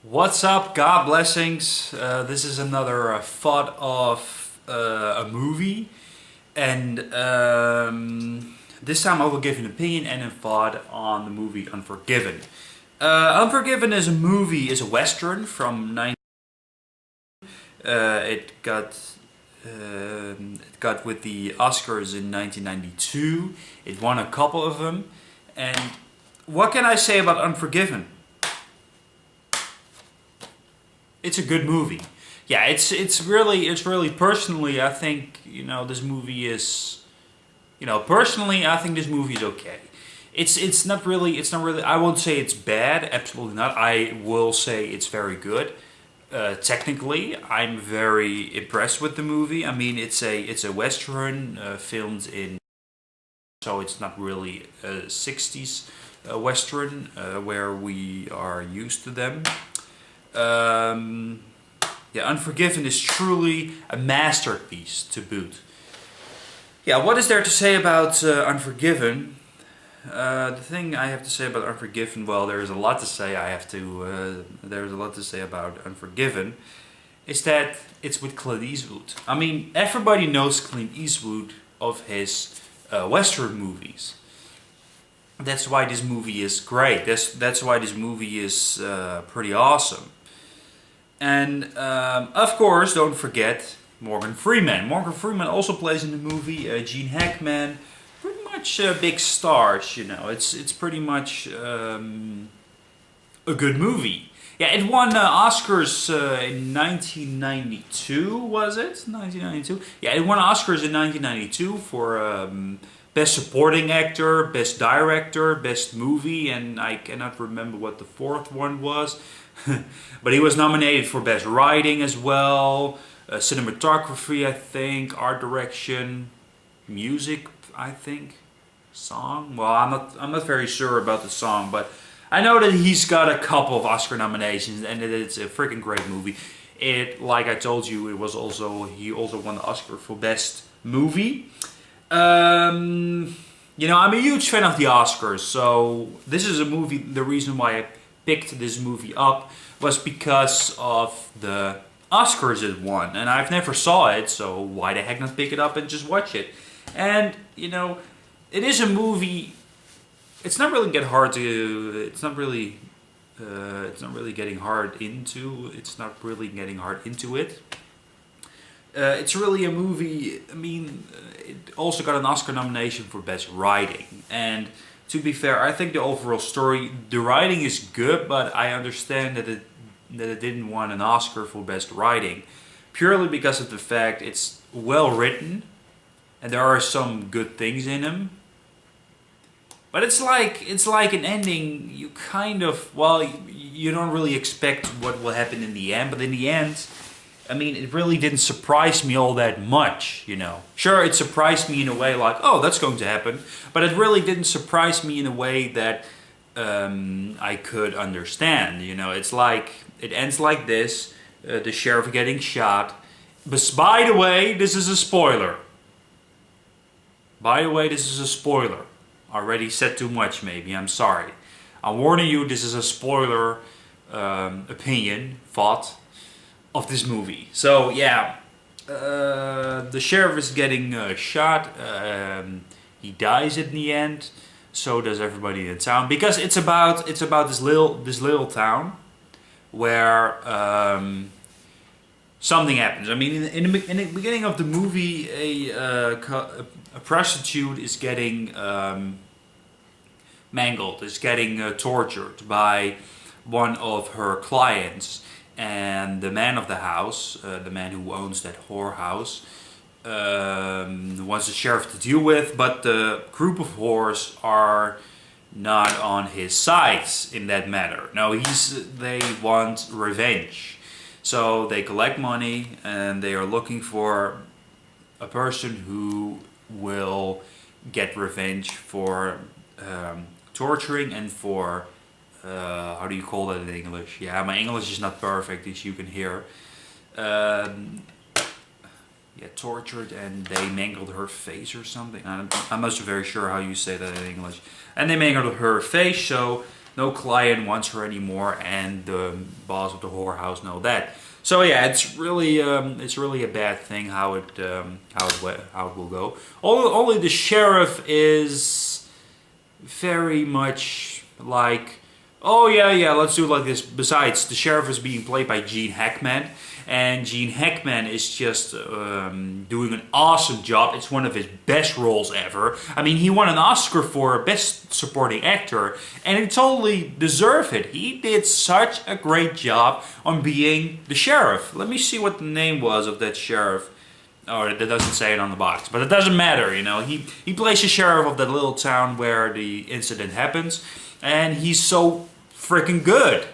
What's up? God blessings. This is another thought of a movie, and this time I will give an opinion and a thought on the movie Unforgiven. Unforgiven is a western from 19. It got with the Oscars in 1992. It won a couple of them, and what can I say about Unforgiven? It's a good movie. Yeah, it's really personally. I think this movie is personally I think this movie is okay. It's not really. I won't say it's bad. Absolutely not. I will say it's very good. Technically, I'm very impressed with the movie. I mean, it's a western filmed in, so it's not really a '60s western where we are used to them. Um, yeah, Unforgiven is truly a masterpiece to boot. Yeah, what is there to say about Unforgiven? The thing I have to say about Unforgiven, well, there is a lot to say. There's a lot to say about Unforgiven. Is that it's with Clint Eastwood. I mean, everybody knows Clint Eastwood of his Western movies. That's why this movie is great. That's why this movie is pretty awesome. And of course, don't forget Morgan Freeman. Morgan Freeman also plays in the movie. Gene Hackman, pretty much big stars. It's pretty much a good movie. Yeah, it won Oscars in 1992. Was it 1992? Yeah, it won Oscars in 1992 for Best Supporting Actor, Best Director, Best Movie, and I cannot remember what the fourth one was. But he was nominated for Best Writing as well, Cinematography, I think, Art Direction, Music, I think, Song. Well, I'm not very sure about the song, but I know that he's got a couple of Oscar nominations, and it's a freaking great movie. Like I told you, he also won the Oscar for Best Movie. I'm a huge fan of the Oscars, so this is a movie. The reason why I picked this movie up was because of the Oscars it won, and I've never saw it, so why the heck not pick it up and just watch it? And it is a movie. It's not really get hard to. It's not really. It's not really getting hard into. It's not really getting hard into it. It's really a movie. I mean, it also got an Oscar nomination for Best Writing. And to be fair, I think the overall story, the writing is good, but I understand that it didn't win an Oscar for Best Writing, purely because of the fact it's well written, and there are some good things in them. But it's like an ending. You kind of you don't really expect what will happen in the end, but in the end. I mean, it really didn't surprise me all that much, Sure, it surprised me in a way like, oh, that's going to happen. But it really didn't surprise me in a way that I could understand, It's like, it ends like this, the sheriff getting shot. But by the way, this is a spoiler. By the way, this is a spoiler. Already said too much, maybe. I'm sorry. I'm warning you, this is a spoiler thought of this movie. So yeah, the sheriff is getting shot. He dies in the end. So does everybody in town, because it's about this little town where something happens. I mean, in the beginning of the movie, a prostitute is getting mangled, is getting tortured by one of her clients. And the man of the house, the man who owns that whorehouse, wants the sheriff to deal with, but the group of whores are not on his side in that matter. No, they want revenge. So they collect money and they are looking for a person who will get revenge for torturing and for how do you call that in English? Yeah, my English is not perfect, as you can hear. Tortured, and they mangled her face or something. I'm not so very sure how you say that in English. And they mangled her face, so no client wants her anymore, and the boss of the whorehouse know that. So yeah, it's really a bad thing how it will go. Only the sheriff is very much like, oh yeah, let's do it like this. Besides, the sheriff is being played by Gene Hackman, and Gene Hackman is just doing an awesome job. It's one of his best roles ever. I mean, he won an Oscar for Best Supporting Actor, and he totally deserved it. He did such a great job on being the sheriff. Let me see what the name was of that sheriff. Oh, that doesn't say it on the box, but it doesn't matter, you know. He plays the sheriff of that little town where the incident happens, and he's so freaking good.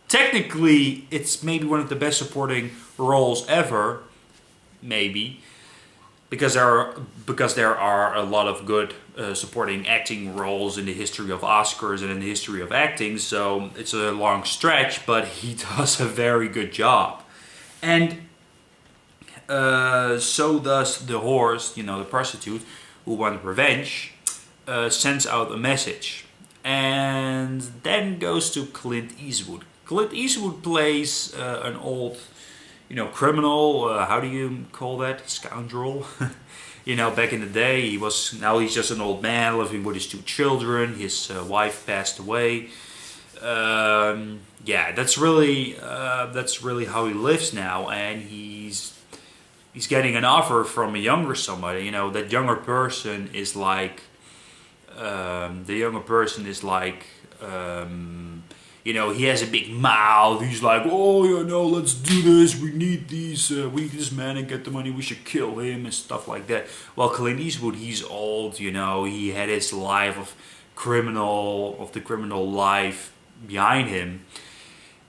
Technically, it's maybe one of the best supporting roles ever, maybe, because there are a lot of good supporting acting roles in the history of Oscars and in the history of acting. So it's a long stretch, but he does a very good job, and so does the horse, you know, the prostitute who wants revenge, sends out a message, and then goes to Clint Eastwood. Clint Eastwood plays an old, you know, criminal. How do you call that? Scoundrel. You know, back in the day, now he's just an old man living with his 2 children. His wife passed away. Yeah, that's really how he lives now, and he's getting an offer from a younger somebody. You know, that younger person is like, you know, he has a big mouth. He's like, oh, you know, let's do this. We need this man and get the money. We should kill him and stuff like that. Well, Clint Eastwood, he's old. You know, he had his life of the criminal life behind him,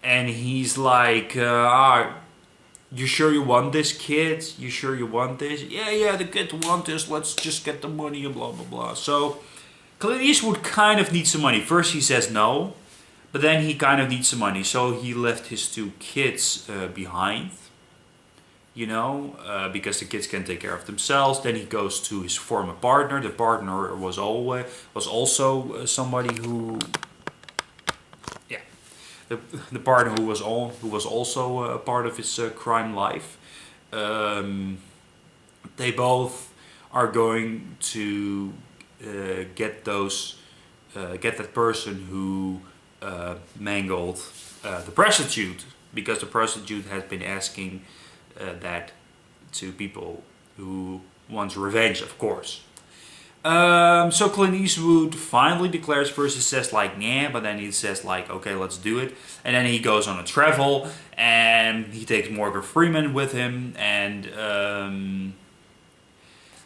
and he's like, you sure you want this, kid? You sure you want this? Yeah, the kid want this. Let's just get the money and blah blah blah. So Clint Eastwood kind of needs some money. First he says no. But then he kind of needs some money, so he left his 2 kids behind, you know, because the kids can take care of themselves. Then he goes to his former partner. The partner was also somebody who, yeah, the partner who was also a part of his crime life. They both are going to get that person who mangled the prostitute, because the prostitute has been asking that to people who wants revenge, of course. So Clint Eastwood finally declares. First he says like, nah, but then he says like, okay, let's do it. And then he goes on a travel, and he takes Morgan Freeman with him, and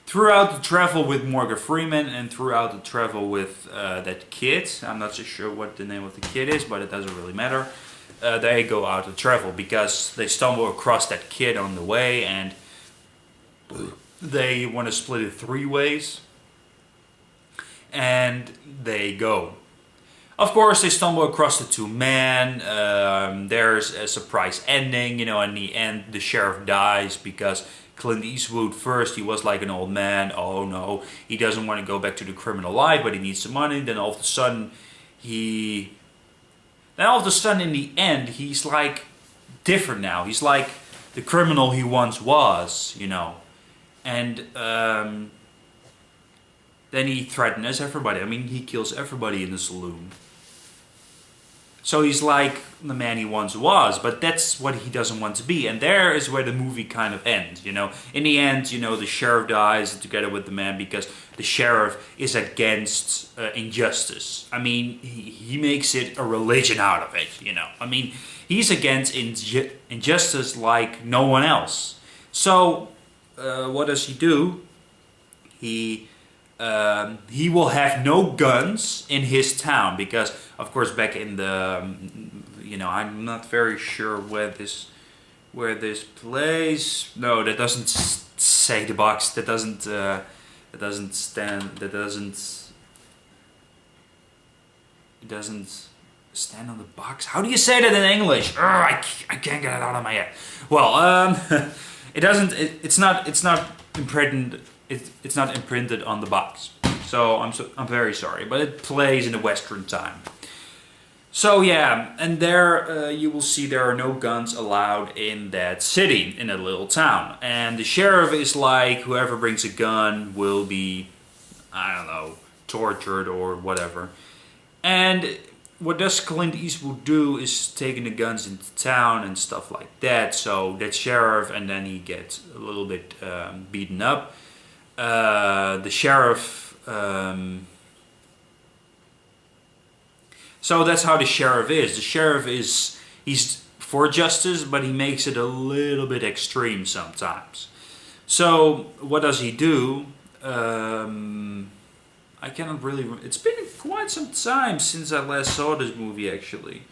throughout the travel with Morgan Freeman and throughout the travel with that kid, I'm not so sure what the name of the kid is, but it doesn't really matter. They go out to travel because they stumble across that kid on the way, and they want to split it 3 ways. And they go. Of course, they stumble across the 2 men. There's a surprise ending, you know. In the end, the sheriff dies because Clint Eastwood, first he was like an old man. Oh no, he doesn't want to go back to the criminal life, but he needs some money. Then all of a sudden, in the end, he's like different now. He's like the criminal he once was, you know. And then he threatens everybody. I mean, he kills everybody in the saloon. So he's like the man he once was, but that's what he doesn't want to be. And there is where the movie kind of ends, you know. In the end, you know, the sheriff dies together with the man because the sheriff is against injustice. I mean, he makes it a religion out of it, you know. I mean, he's against injustice like no one else. So, what does he do? He will have no guns in his town because, of course, back in the, you know, I'm not very sure where this plays. No, that doesn't say the box. That doesn't stand. It doesn't stand on the box. How do you say that in English? I can't get it out of my head. Well, it doesn't. It's not imprinted. It's not imprinted on the box, so I'm very sorry, but it plays in the Western time. So yeah, and there you will see there are no guns allowed in that city, in a little town. And the sheriff is like, whoever brings a gun will be, I don't know, tortured or whatever. And what does Clint Eastwood do is taking the guns into town and stuff like that. So that sheriff, and then he gets a little bit beaten up. The sheriff. So that's how the sheriff is. The sheriff he's for justice, but he makes it a little bit extreme sometimes. So what does he do? I cannot really. It's been quite some time since I last saw this movie, actually.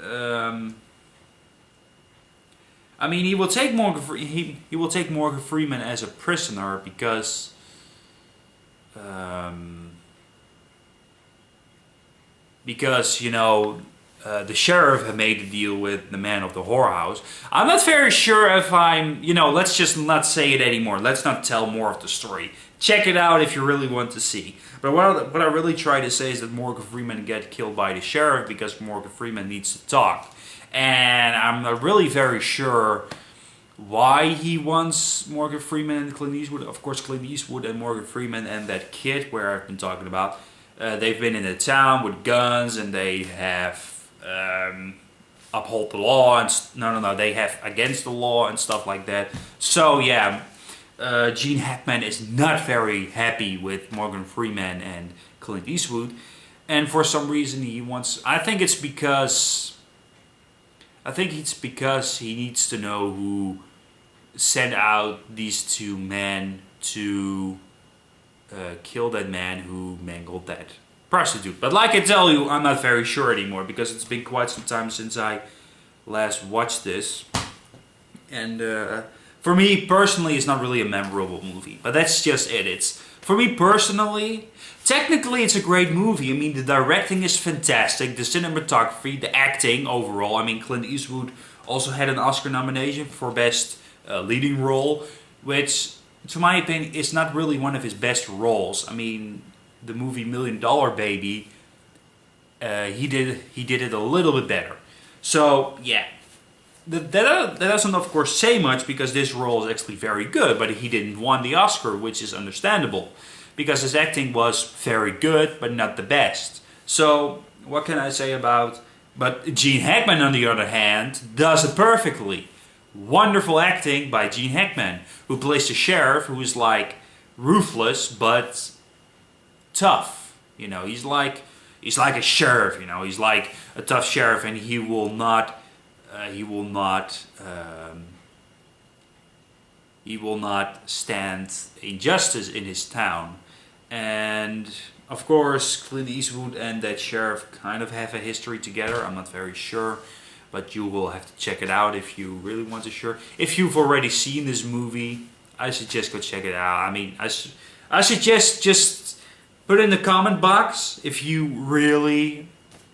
I mean, he will take he will take Morgan Freeman as a prisoner because. Because the sheriff had made a deal with the man of the whorehouse. I'm not very sure if let's just not say it anymore. Let's not tell more of the story. Check it out if you really want to see. But what I really try to say is that Morgan Freeman get killed by the sheriff because Morgan Freeman needs to talk. And I'm not really very sure why he wants Morgan Freeman and Clint Eastwood. Of course, Clint Eastwood and Morgan Freeman and that kid where I've been talking about. They've been in a town with guns and they have uphold the law and they have against the law and stuff like that. So yeah, Gene Hackman is not very happy with Morgan Freeman and Clint Eastwood, and for some reason he wants. I think it's because he needs to know who sent out these two men to. Kill that man who mangled that prostitute. But like I tell you, I'm not very sure anymore because it's been quite some time since I last watched this. And for me personally, it's not really a memorable movie. But that's just it. For me personally, technically it's a great movie. I mean, the directing is fantastic, the cinematography, the acting overall. I mean, Clint Eastwood also had an Oscar nomination for Best Leading Role, which, to my opinion, it's not really one of his best roles. I mean, the movie $1 Million Baby, he did it a little bit better. So yeah, that doesn't of course say much because this role is actually very good, but he didn't win the Oscar, which is understandable because his acting was very good, but not the best. So what can I say about? But Gene Hackman, on the other hand, does it perfectly. Wonderful acting by Gene Hackman, who plays the sheriff, who is like ruthless but tough. He's like a sheriff. He's like a tough sheriff, and he will not stand injustice in his town. And of course, Clint Eastwood and that sheriff kind of have a history together. I'm not very sure. But you will have to check it out if you really want to sure. If you've already seen this movie, I suggest go check it out. I mean, I suggest just put in the comment box if you really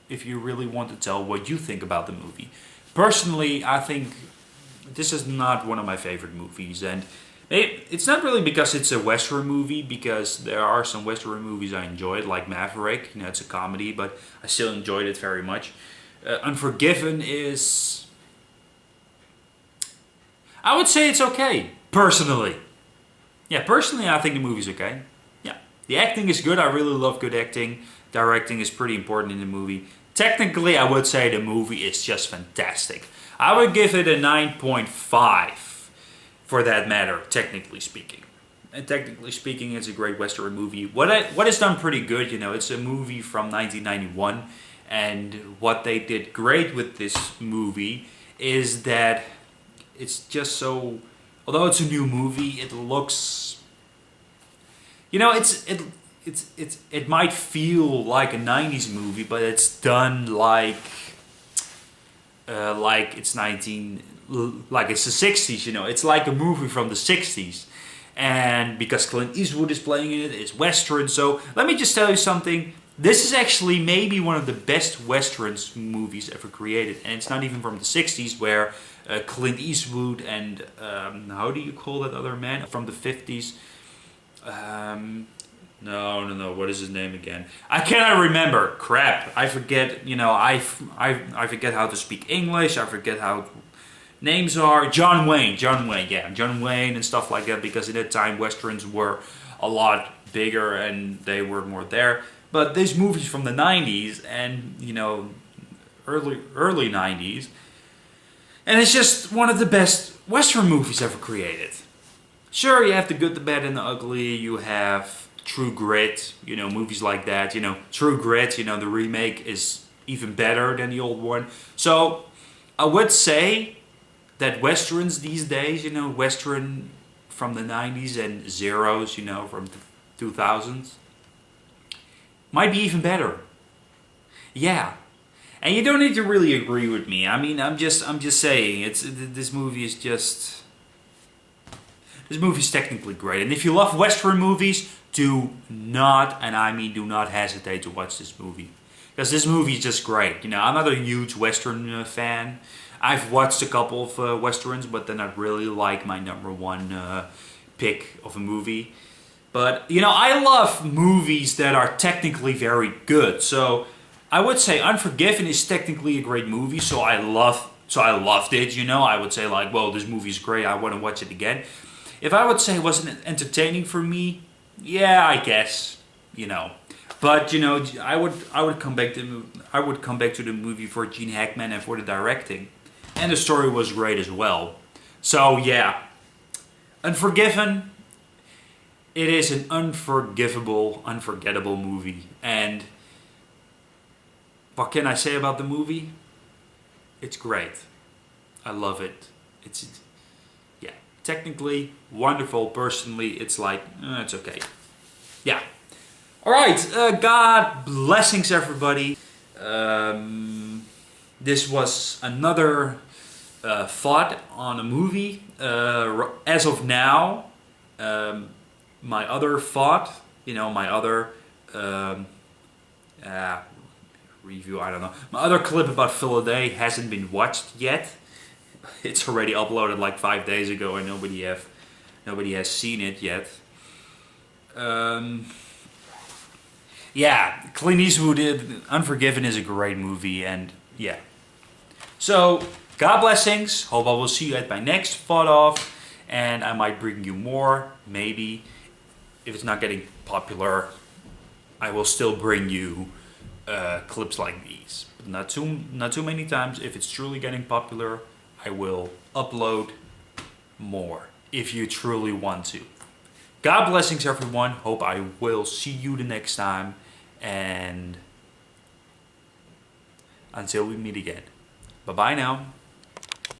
want to tell what you think about the movie. Personally, I think this is not one of my favorite movies, and it's not really because it's a Western movie, because there are some Western movies I enjoyed, like Maverick. It's a comedy, but I still enjoyed it very much. Unforgiven is, I would say it's okay, personally. Yeah, personally I think the movie's okay. Yeah, the acting is good. I really love good acting. Directing is pretty important in the movie. Technically, I would say the movie is just fantastic. I would give it a 9.5 for that matter, technically speaking. And technically speaking, it's a great Western movie. What is done pretty good, it's a movie from 1991. And what they did great with this movie is that it's just so, although it's a new movie, it looks, it might feel like a 90s movie, but it's done like it's the 60s, it's like a movie from the 60s. And because Clint Eastwood is playing in it, it's Western. So let me just tell you something. This is actually maybe one of the best Westerns movies ever created. And it's not even from the 60s, where Clint Eastwood and, how do you call that other man? From the 50s. No. What is his name again? I cannot remember. Crap. I forget. I forget how to speak English. I forget how names are. John Wayne. Yeah, John Wayne and stuff like that. Because at that time westerns were a lot bigger and they were more there. But these movies from the '90s and early '90s, and it's just one of the best western movies ever created. Sure, you have the good, the bad, and the ugly. You have True Grit, movies like that. True Grit, the remake is even better than the old one. So I would say that westerns these days, western from the '90s and zeros, from the 2000s, might be even better. Yeah. And you don't need to really agree with me. I mean, I'm just saying, this movie's technically great. And if you love Western movies, do not hesitate to watch this movie. Because this movie is just great. I'm not a huge Western fan. I've watched a couple of Westerns, but they're not really like my number one pick of a movie. But, I love movies that are technically very good. So I would say Unforgiven is technically a great movie, so I loved it, I would say like, well, this movie is great, I want to watch it again. If I would say was it entertaining for me, yeah, I guess, But I would come back to the movie for Gene Hackman and for the directing, and the story was great as well. So yeah, Unforgiven. It is an unforgettable movie, and what can I say about the movie? It's great. I love it. Yeah, technically wonderful. Personally, it's like, it's okay. Yeah. Alright, God blessings everybody. This was another thought on a movie. As of now, my other thought, my other review, I don't know. My other clip about Philadelphia hasn't been watched yet. It's already uploaded like 5 days ago and nobody has seen it yet. Yeah, Clint Eastwood, Unforgiven is a great movie, and yeah. So, God blessings. Hope I will see you at my next thought off, and I might bring you more, maybe. If it's not getting popular, I will still bring you clips like these, but not too many times. If it's truly getting popular, I will upload more if you truly want to. God blessings everyone. Hope I will see you the next time, and until we meet again, bye bye now.